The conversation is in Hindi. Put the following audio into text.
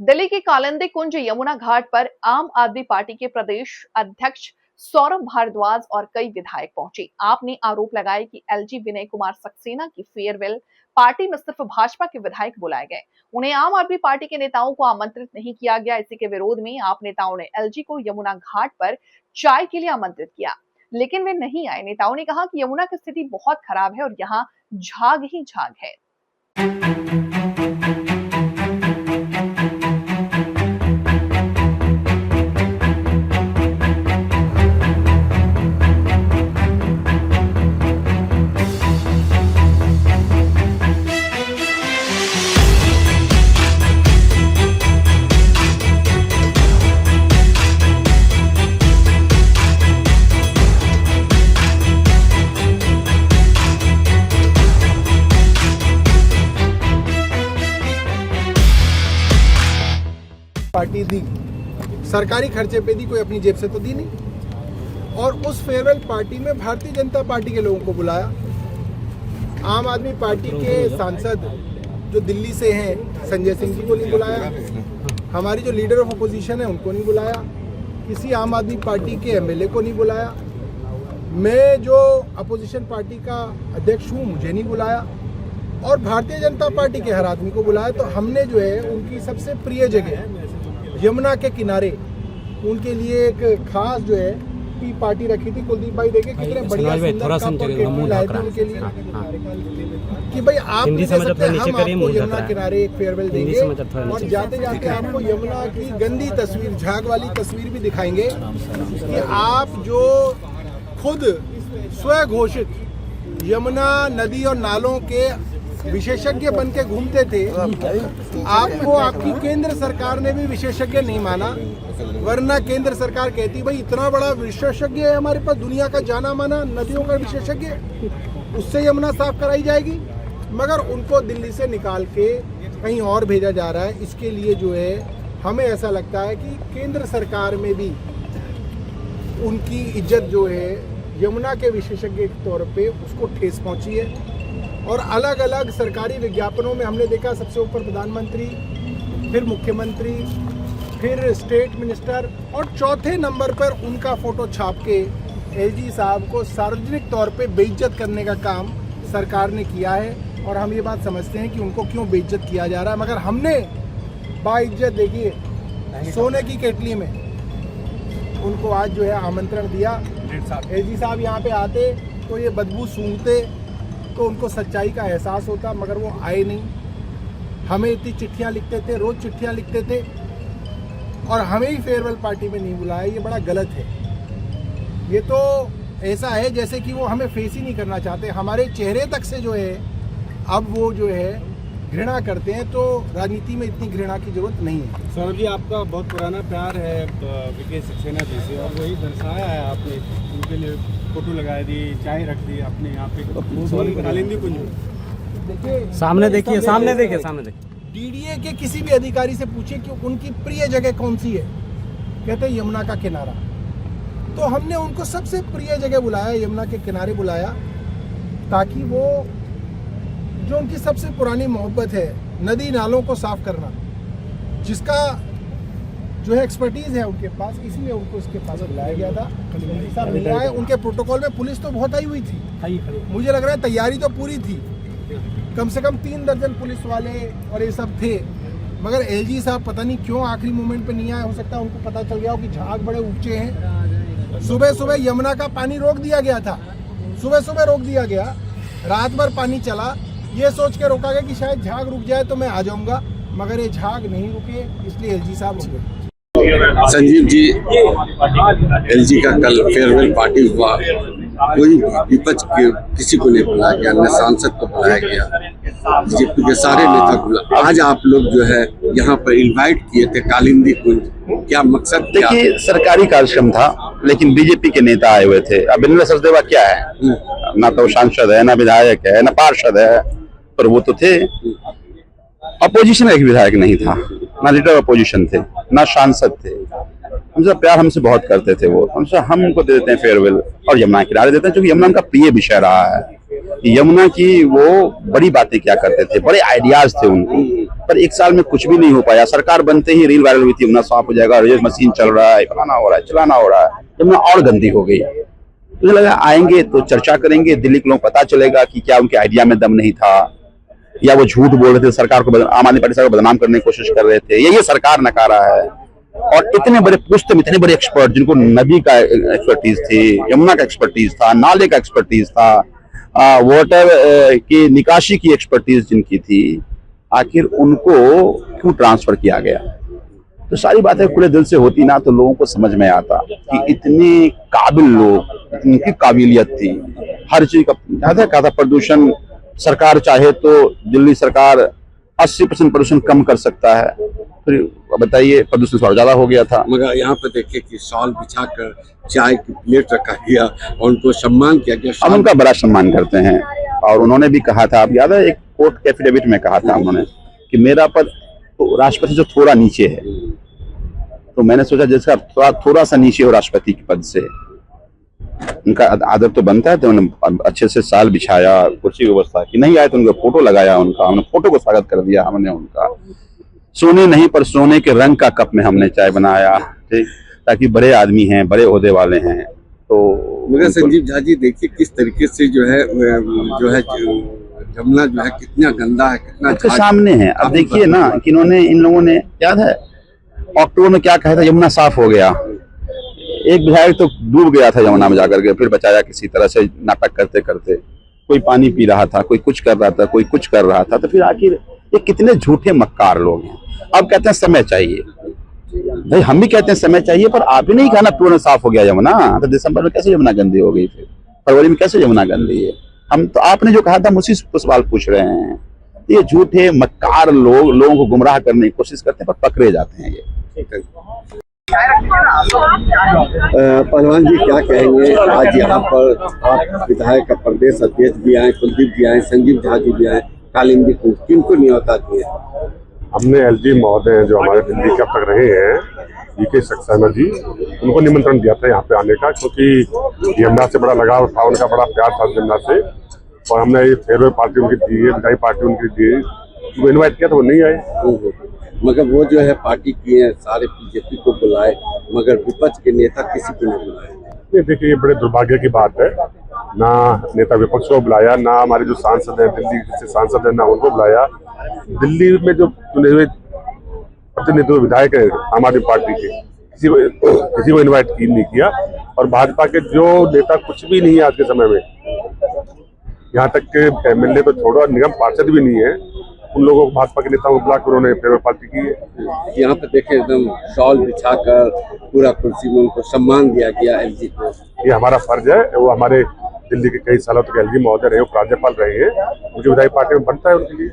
दिल्ली के कालिंदी कुंज यमुना घाट पर आम आदमी पार्टी के प्रदेश अध्यक्ष सौरभ भारद्वाज और कई विधायक पहुंचे। आपने आरोप लगाया कि एलजी विनय कुमार सक्सेना की फेयरवेल पार्टी में सिर्फ भाजपा के विधायक बुलाए गए, उन्हें आम आदमी पार्टी के नेताओं को आमंत्रित नहीं किया गया। इसी के विरोध में आप नेताओं ने एलजी को यमुना घाट पर चाय के लिए आमंत्रित किया, लेकिन वे नहीं आए। नेताओं ने कहा कि यमुना की स्थिति बहुत खराब है और यहाँ झाग ही झाग है। पार्टी दी, सरकारी खर्चे पे दी, कोई अपनी जेब से तो दी नहीं। और उस फेयरवेल पार्टी में भारतीय जनता पार्टी के लोगों को बुलाया। आम आदमी पार्टी के सांसद जो दिल्ली से हैं संजय सिंह जी को नहीं बुलाया, हमारी जो लीडर ऑफ अपोजिशन है उनको नहीं बुलाया, किसी आम आदमी पार्टी के एमएलए को नहीं बुलाया, मैं जो अपोजिशन पार्टी का अध्यक्ष हूँ मुझे नहीं बुलाया, और भारतीय जनता पार्टी के हर आदमी को बुलाया। तो हमने जो है उनकी सबसे प्रिय जगह यमुना के किनारे उनके लिए एक खास जो है टी पार्टी रखी थी। कुलदीप भाई देखे कितने बढ़िया सुंदर लाए थे उनके लिए कि भाई आप हम आपको यमुना किनारे एक फेयरवेल देंगे और जाते जाते आपको यमुना की गंदी तस्वीर, झाग वाली तस्वीर भी दिखाएंगे कि आप जो खुद स्वघोषित यमुना नदी और नालों के विशेषज्ञ बन के घूमते थे, आपको आपकी केंद्र सरकार ने भी विशेषज्ञ नहीं माना। वरना केंद्र सरकार कहती भाई इतना बड़ा विशेषज्ञ है हमारे पास, दुनिया का जाना माना नदियों का विशेषज्ञ, उससे यमुना साफ कराई जाएगी। मगर उनको दिल्ली से निकाल के कहीं और भेजा जा रहा है। इसके लिए जो है हमें ऐसा लगता है कि केंद्र सरकार में भी उनकी इज्जत जो है यमुना के विशेषज्ञ के तौर पे उसको ठेस पहुंची है। और अलग अलग सरकारी विज्ञापनों में हमने देखा सबसे ऊपर प्रधानमंत्री, फिर मुख्यमंत्री, फिर स्टेट मिनिस्टर, और चौथे नंबर पर उनका फोटो छाप के एलजी साहब को सार्वजनिक तौर पे बेइज्जत करने का काम सरकार ने किया है। और हम ये बात समझते हैं कि उनको क्यों बेइज्जत किया जा रहा है। मगर हमने बाइज्जत देखिए सोने की केटली में उनको आज जो है आमंत्रण दिया। एलजी साहब यहाँ पे आते तो ये बदबू सूंघते तो उनको सच्चाई का एहसास होता, मगर वो आए नहीं। हमें इतनी चिट्ठियाँ लिखते थे, रोज चिट्ठियाँ लिखते थे, और हमें ही फेयरवेल पार्टी में नहीं बुलाया। ये बड़ा गलत है। ये तो ऐसा है जैसे कि वो हमें फेस ही नहीं करना चाहते। हमारे चेहरे तक से जो है अब वो जो है घृणा करते हैं। तो राजनीति में इतनी घृणा की जरूरत नहीं है। सौरभ जी, आपका बहुत पुराना प्यार है विनय सक्सेना जी से, और वही दर्शाया है आपने। उनके लिए फोटो लगा दी, चाय रख दी आपने यहाँ पे कालिंदी कुंज। देखिए सामने देखिए, सामने देखिए, सामने देखिए। डीडीए के किसी भी अधिकारी से पूछिए कि उनकी प्रिय जगह कौन सी है, कहते हैं यमुना का किनारा। तो हमने उनको सबसे प्रिय जगह बुलाया, यमुना के किनारे बुलाया, ताकि वो जो उनकी सबसे पुरानी मोहब्बत है नदी नालों को साफ करना, जिसका जो है एक्सपर्टीज है उनके पास, इसलिए उनको उसके पास बुलाया गया था। सब मिल रहा है। उनके प्रोटोकॉल में पुलिस तो बहुत आई हुई थी, मुझे लग रहा है तैयारी तो पूरी थी, कम से कम 3 दर्जन पुलिस वाले और ये सब थे। मगर एलजी साहब पता नहीं क्यों आखिरी मोमेंट पे नहीं आए। हो सकता है उनको पता चल गया हो कि झाग बड़े ऊंचे हैं। सुबह सुबह यमुना का पानी रोक दिया गया था, सुबह सुबह रोक दिया गया, रात भर पानी चला। ये सोच के रोका गया कि शायद झाग रुक जाए तो मैं आ जाऊंगा, मगर ये झाग नहीं रुके, इसलिए एलजी साहब रुक गए। संजीव जी, एलजी का कल फेयरवेल पार्टी हुआ, कोई विपक्ष के किसी को नहीं बुलाया गया, न सांसद को बुलाया गया, बीजेपी के सारे नेता को बुलाया। आज आप लोग जो है यहाँ पर इनवाइट किए थे कालिंदी कुंज, क्या मकसद? देखिए, सरकारी कार्यक्रम था, लेकिन बीजेपी के नेता आए हुए थे। अब इनमें सचदेवा क्या है, ना तो सांसद है, ना विधायक है, ना पार्षद है, पर वो तो थे। अपोजिशन का एक विधायक नहीं था, ना लीडर अपोजिशन थे, ना सांसद थे। हमसे प्यार हमसे बहुत करते थे वो, हमसे हम उनको दे देते हैं फेयरवेल और यमुना किनारे देते हैं, क्योंकि यमुना का प्रिय विषय रहा है। कि यमुना की वो बड़ी बातें क्या करते थे, बड़े आइडियाज थे उनको, पर 1 साल में कुछ भी नहीं हो पाया। सरकार बनते ही रील वायरल हुई थी, यमुना साफ हो जाएगा, रेज मशीन चल रहा है, फलाना हो रहा है, चलाना हो रहा है, यमुना और गंदी हो गई। मुझे लगा आएंगे तो चर्चा करेंगे, दिल्ली के लोग पता चलेगा कि क्या उनके आइडिया में दम नहीं था, या वो झूठ बोल रहे थे, सरकार को आम आदमी पार्टी सरकार को बदनाम करने की कोशिश कर रहे थे, ये सरकार नकारा है। और इतने बड़े पुष्ट में इतने बड़े एक्सपर्ट, जिनको नदी का एक्सपर्टीज थी, यमुना का एक्सपर्टीज था, नाले का एक्सपर्टीज था, वाटर की निकासी की एक्सपर्टीज जिनकी थी, आखिर उनको क्यों ट्रांसफर किया गया? तो सारी बातें खुले दिल से होती ना तो लोगों को समझ में आता कि इतने काबिल लोग, इनकी काबिलियत थी, हर चीज का कहा था प्रदूषण सरकार चाहे तो दिल्ली सरकार 80% प्रदूषण कम कर सकता है, फिर बताइए प्रदूषण थोड़ा ज्यादा हो गया था। मगर यहाँ पे देखिए कि शॉल बिछाकर चाय की प्लेट रखा गया और उनको सम्मान किया गया। हम उनका बड़ा सम्मान करते हैं, और उन्होंने भी कहा था, आप याद है एक कोर्ट एफिडेविट में कहा था उन्होंने कि मेरा पद तो राष्ट्रपति जो थोड़ा नीचे है, तो मैंने सोचा जिसका थोड़ा सा नीचे हो राष्ट्रपति के पद से, उनका आदर तो बनता है, तो उन्होंने अच्छे से साल बिछाया, कुर्सी व्यवस्था की, नहीं आए तो उनका फोटो लगाया, उनका हमने फोटो को स्वागत कर दिया हमने उनका। सोने नहीं पर सोने के रंग का कप में हमने चाय बनाया, ठीक, ताकि बड़े आदमी हैं, बड़े ओहदे वाले हैं। तो मगर संजीव झा जी देखिए किस तरीके से जो है यमुना जो है कितना गंदा है, कितना आपके सामने है। अब देखिए ना कि इन्होंने, इन लोगों ने, याद है अक्टूबर में क्या कहा था, यमुना साफ हो गया। एक विधायक तो डूब गया था यमुना में जाकर के, फिर बचाया किसी तरह से, नाटक करते करते। कोई पानी पी रहा था, कोई कुछ कर रहा था, कोई कुछ कर रहा था, तो फिर आखिर ये कितने झूठे मक्कार लोग हैं। अब कहते हैं समय चाहिए, भाई हम भी कहते हैं समय चाहिए, पर आप ही नहीं कहना पूर्ण साफ हो गया यमुना, तो दिसंबर में कैसे यमुना गंदी हो गई, फिर फरवरी में कैसे यमुना गंदी है? हम तो आपने जो कहा था उसी सवाल पूछ रहे हैं। ये झूठे मक्कार लोग लोगों को गुमराह करने की कोशिश करते हैं, पर पकड़े जाते हैं ये। पहलवान जी क्या कहेंगे, आज यहाँ पर आप विधायक प्रदेश अध्यक्ष भी आए, कुलदीप जी आए, संजीव झा जी भी आए, कालीन जी किनको न्योता किए? हमने एलजी महोदय जो हमारे दिल्ली के अब तक रहे हैं, वीके सक्सेना जी, उनको निमंत्रण दिया था यहाँ पे आने का, क्योंकि यमुना से बड़ा लगाव था, उनका बड़ा प्यार था यमुना से, और हमने ये फेयरवेल पार्टी उनकी दी है, विदाई पार्टी उनकी दी है, उनको इन्वाइट किया तो वो नहीं आए। मगर वो जो है पार्टी किए हैं, सारे बीजेपी को बुलाए, मगर विपक्ष के नेता किसी को नहीं बुलाए। नहीं देखिए, ये बड़े दुर्भाग्य की बात है, ना नेता विपक्ष को बुलाया, ना हमारे जो सांसद हैं दिल्ली से सांसद हैं, ना उनको बुलाया। दिल्ली में जो चुने हुए प्रतिनिधि विधायक है आम आदमी पार्टी के, किसी को इन्वाइट नहीं किया। और भाजपा के जो नेता कुछ भी नहीं है आज के समय में, यहाँ तक के एमएलए तो छोड़ो, निगम पार्षद भी नहीं है, उन लोगों को भाजपा के नेताओं को बुलाकर उन्होंने फेयरवेल पार्टी की है। यहाँ पे देखे एकदम शॉल बिछाकर पूरा कुर्सी में उनको सम्मान दिया गया एलजी को। ये हमारा फर्ज है, वो हमारे दिल्ली के कई सालों तक एलजी महोदय रहे, वो राज्यपाल रहे हैं, मुझे विधायी पार्टी में बनता है उनके लिए।